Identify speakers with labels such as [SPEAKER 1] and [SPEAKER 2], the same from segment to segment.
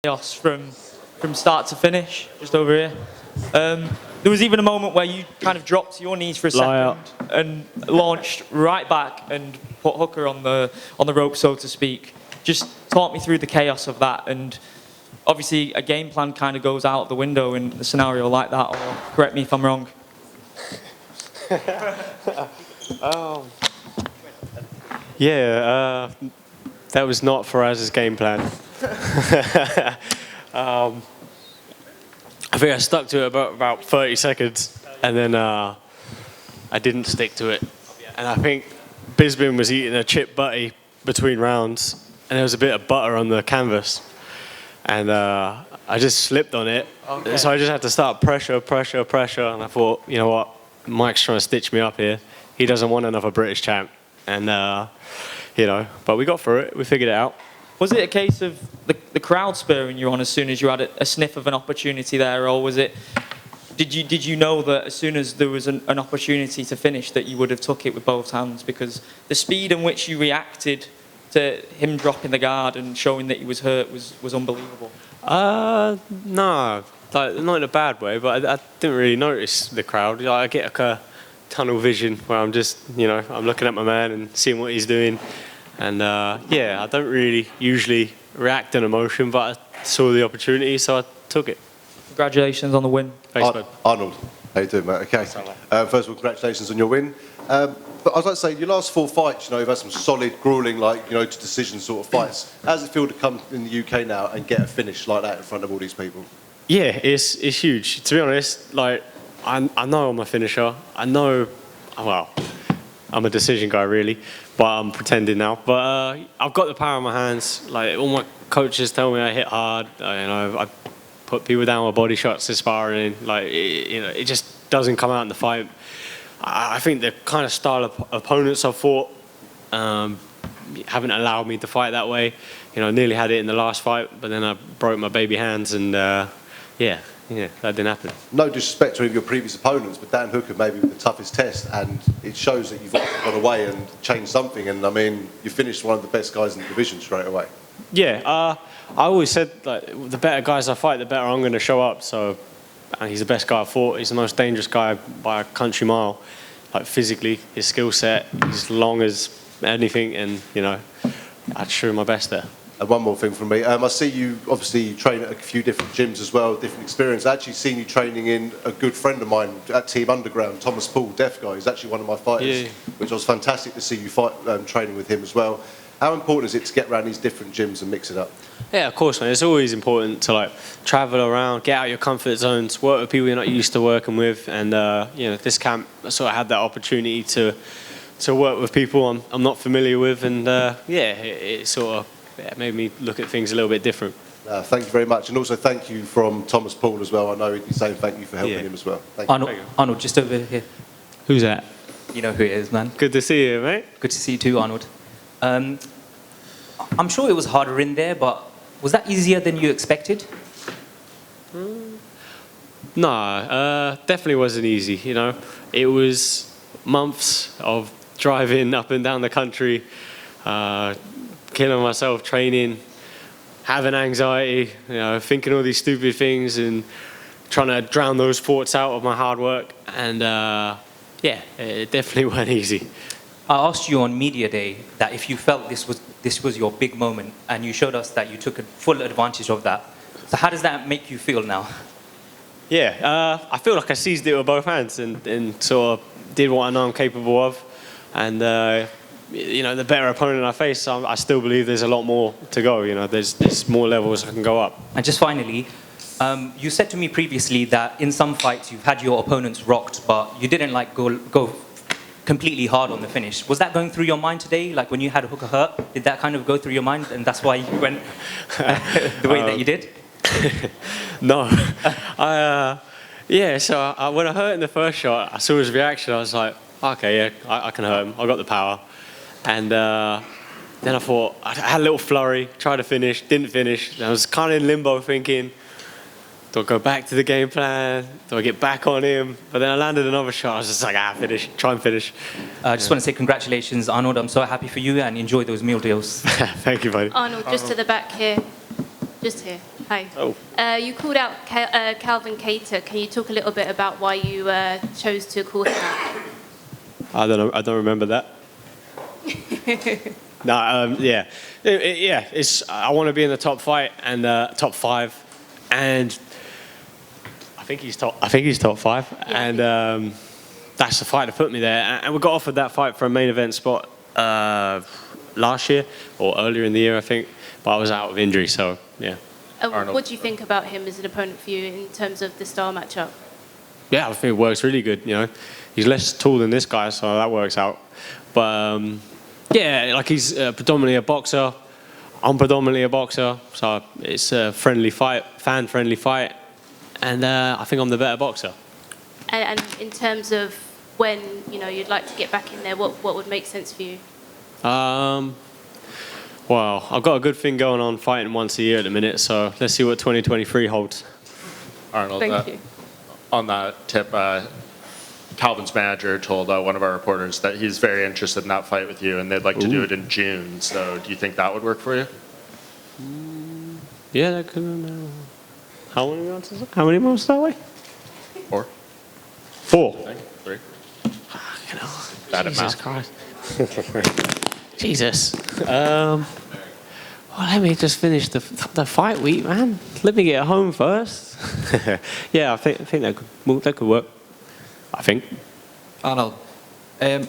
[SPEAKER 1] chaos from start to finish, just over here. There was even a moment where you kind of dropped to your knees for a second and launched right back and put Hooker on the rope, so to speak. Just talk me through the chaos of that, and obviously a game plan kind of goes out the window in a scenario like that, or correct me if I'm wrong.
[SPEAKER 2] Yeah, that was not Faraz's game plan. I think I stuck to it about 30 seconds, and then I didn't stick to it. And I think Bisbin was eating a chip butty between rounds, and there was a bit of butter on the canvas. And I just slipped on it, so I just had to start pressure, and I thought, you know what, Mike's trying to stitch me up here. He doesn't want another British champ. And, you know, but we got through it, we figured it out.
[SPEAKER 1] Was it a case of the crowd spurring you on as soon as you had a sniff of an opportunity there, or was it, did you know that as soon as there was an opportunity to finish that you would have took it with both hands? Because the speed in which you reacted to him dropping the guard and showing that he was hurt was unbelievable.
[SPEAKER 2] No, like, not in a bad way, but I didn't really notice the crowd. I get like a tunnel vision where I'm just, you know, I'm looking at my man and seeing what he's doing. And yeah, I don't really usually react in emotion, but I saw the opportunity, so I took it.
[SPEAKER 1] Congratulations on the win.
[SPEAKER 2] Thanks, bud.
[SPEAKER 3] Arnold, how you doing, mate? Okay. First of all, congratulations on your win. But I'd like to say, your last 4 fights, you know, you've had some solid, grueling, like, you know, to decision sort of fights. How does it feel to come in the UK now and get a finish like that in front of all these people?
[SPEAKER 2] Yeah, it's huge. To be honest, like, I know I'm a finisher. I know, well, I'm a decision guy, really, but I'm pretending now. But I've got the power in my hands. Like, all my coaches tell me I hit hard. You know, I put people down with body shots to sparring. Like, you know, it just doesn't come out in the fight. I think the kind of style of opponents I've fought haven't allowed me to fight that way. You know, I nearly had it in the last fight, but then I broke my baby hands, and yeah, that didn't happen. No
[SPEAKER 3] disrespect to any of your previous opponents, but Dan Hooker maybe with the toughest test, and it shows that you've gone away and changed something. And I mean, you finished one of the best guys in the division straight away. Yeah,
[SPEAKER 2] I always said, like, the better guys I fight, the better I'm going to show up. So, and he's the best guy I've fought. He's the most dangerous guy by a country mile. Like, physically, his skill set, he's long as anything, and, you know, I threw my best there.
[SPEAKER 3] And one more thing from me. I see you obviously train at a few different gyms as well, different experience. I actually seen you training in a good friend of mine at Team Underground, Thomas Paul, deaf guy. He's actually one of my fighters, which was fantastic to see you fight, training with him as well. How important is it to get around these different gyms and mix it up?
[SPEAKER 2] Yeah, of course, man. It's always important to, like, travel around, get out your comfort zones, work with people you're not used to working with, and you know, this camp I sort of had that opportunity to work with people I'm not familiar with, and yeah, it sort of made me look at things a little bit different.
[SPEAKER 3] Thank you very much, and also thank you from Thomas Paul as well. I know he'd be saying thank you for helping him as well. Thank you.
[SPEAKER 1] Arnold, just over here.
[SPEAKER 4] Who's that?
[SPEAKER 1] You know who it is, man.
[SPEAKER 2] Good to see you, mate.
[SPEAKER 1] Good to see you too, Arnold. I'm sure it was harder in there, but was that easier than you expected?
[SPEAKER 2] No, definitely wasn't easy. You know, it was months of driving up and down the country, killing myself training, having anxiety, you know, thinking all these stupid things and trying to drown those thoughts out of my hard work. And yeah, it definitely wasn't easy.
[SPEAKER 1] I asked you on Media Day that if you felt this was your big moment, and you showed us that you took full advantage of that. So how does that make you feel now?
[SPEAKER 2] Yeah, I feel like I seized it with both hands and sort of did what I know I'm capable of. And you know, the better opponent I face, I still believe there's a lot more to go. You know, there's more levels I can go up.
[SPEAKER 1] And just finally, you said to me previously that in some fights you've had your opponents rocked, but you didn't like go completely hard on the finish. Was that going through your mind today? Like when you had Hooker hurt, did that kind of go through your mind, and that's why you went the way that you did?
[SPEAKER 2] No. Yeah, so when I hurt in the first shot, I saw his reaction. I was like, okay, yeah, I can hurt him. I got the power. And then I thought, I had a little flurry, tried to finish, didn't finish. I was kind of in limbo thinking, do I go back to the game plan? Do I get back on him? But then I landed another shot. I was just like, finish, try and finish.
[SPEAKER 1] I just want to say congratulations, Arnold. I'm so happy for you, and enjoy those meal deals.
[SPEAKER 2] Thank you, buddy.
[SPEAKER 5] Arnold, just to the back here. Just here.
[SPEAKER 4] Hi.
[SPEAKER 2] Oh.
[SPEAKER 4] You called out Calvin Kattar. Can you talk a little bit about why you chose to call him out?
[SPEAKER 2] I don't know. I don't remember that. No, yeah, yeah. I want to be in the top fight and top 5, and I think he's top. I think he's top 5,
[SPEAKER 4] Yeah.
[SPEAKER 2] and that's the fight that put me there. And we got offered that fight for a main event spot last year or earlier in the year, I think. But I was out of injury, so yeah.
[SPEAKER 4] What do you think about him as an opponent for you in terms of the style matchup?
[SPEAKER 2] Yeah, I think it works really good. You know, he's less tall than this guy, so that works out. But yeah, like he's predominantly a boxer. I'm predominantly a boxer, so it's a friendly fight, fan-friendly fight, and I think I'm the better boxer.
[SPEAKER 4] And in terms of when you'd like to get back in there, what would make sense for you?
[SPEAKER 2] Well, I've got a good thing going on, fighting once a year at the minute, so let's see what 2023 holds.
[SPEAKER 5] Arnold,
[SPEAKER 4] Thank you.
[SPEAKER 5] on that tip, Calvin's manager told one of our reporters that he's very interested in that fight with you, and they'd like to do it in June. So, do you think that would work for you?
[SPEAKER 2] Yeah, that could. How many months is it? How many months that way?
[SPEAKER 5] 4?
[SPEAKER 2] 4.
[SPEAKER 5] 3?
[SPEAKER 2] You know,
[SPEAKER 5] Bad at
[SPEAKER 2] Jesus
[SPEAKER 5] math.
[SPEAKER 2] Christ. Jesus. Well, let me just finish the fight week, man. Let me get home first. Yeah, I think that could work. I think.
[SPEAKER 6] Arnold, a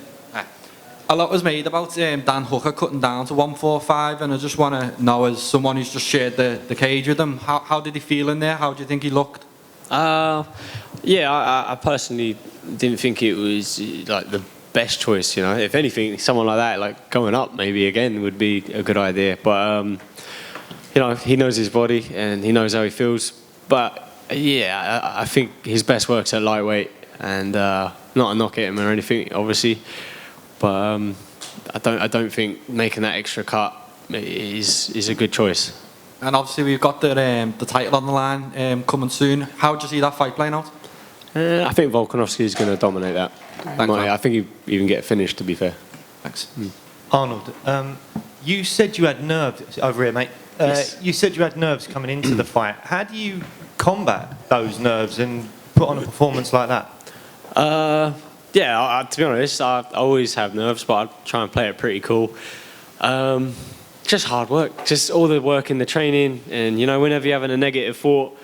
[SPEAKER 6] lot was made about Dan Hooker cutting down to 145, and I just want to know, as someone who's just shared the cage with him, how did he feel in there? How do you think he looked?
[SPEAKER 2] Yeah, I personally didn't think it was like the best choice. You know, if anything, someone like that, like going up maybe again, would be a good idea. But you know, he knows his body and he knows how he feels. But yeah, I think his best work's at lightweight, and not a knock at him or anything, obviously. But I don't think making that extra cut is a good choice.
[SPEAKER 6] And obviously we've got the title on the line coming soon. How do you see that fight playing out?
[SPEAKER 2] I think Volkanovski is going to dominate that. I think he even get finished, to be fair.
[SPEAKER 6] Thanks.
[SPEAKER 7] Arnold, you said you had nerves over here, mate.
[SPEAKER 2] Yes.
[SPEAKER 7] You said you had nerves coming into the fight. How do you combat those nerves and put on a performance like that?
[SPEAKER 2] Yeah, to be honest, I always have nerves, but I try and play it pretty cool. Just hard work, just all the work in the training, and you know, whenever you're having a negative thought,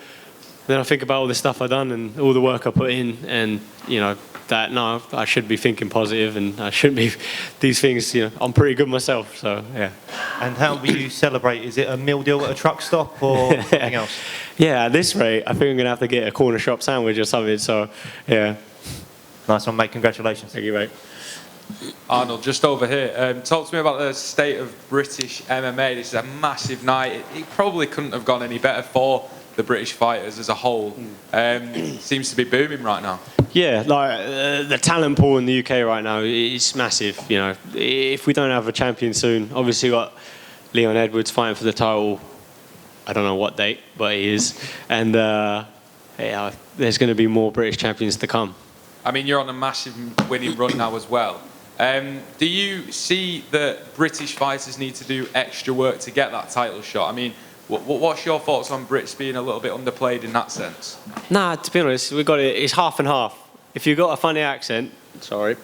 [SPEAKER 2] then I think about all the stuff I've done and all the work I put in, and you know that no, I should be thinking positive, and I shouldn't be these things. You know, I'm pretty good myself, so yeah.
[SPEAKER 7] And how will you celebrate? Is it a meal deal at a truck stop or something else?
[SPEAKER 2] Yeah, at this rate, I think I'm gonna have to get a corner shop sandwich or something. So yeah.
[SPEAKER 7] Nice one, mate. Congratulations.
[SPEAKER 2] Thank you, mate.
[SPEAKER 8] Arnold, just over here. Talk to me about the state of British MMA. This is a massive night. It probably couldn't have gone any better for the British fighters as a whole. Seems to be booming right now.
[SPEAKER 2] Yeah, like the talent pool in the UK right now is massive. You know, if we don't have a champion soon, obviously we've got Leon Edwards fighting for the title. I don't know what date, but he is. And yeah, there's going to be more British champions to come.
[SPEAKER 8] I mean, you're on a massive winning run now as well. Do you see that British fighters need to do extra work to get that title shot? I mean, what's your thoughts on Brits being a little bit underplayed in that sense?
[SPEAKER 2] Nah, to be honest, we got it. It's half and half. If you've got a funny accent, sorry,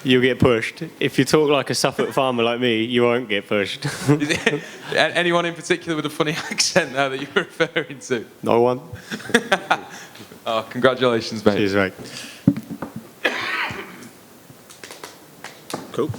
[SPEAKER 2] you'll get pushed. If you talk like a Suffolk farmer like me, you won't get pushed.
[SPEAKER 8] Anyone in particular with a funny accent there that you're referring to?
[SPEAKER 2] No one.
[SPEAKER 8] Oh, congratulations, mate.
[SPEAKER 2] Cheers, mate. Cool.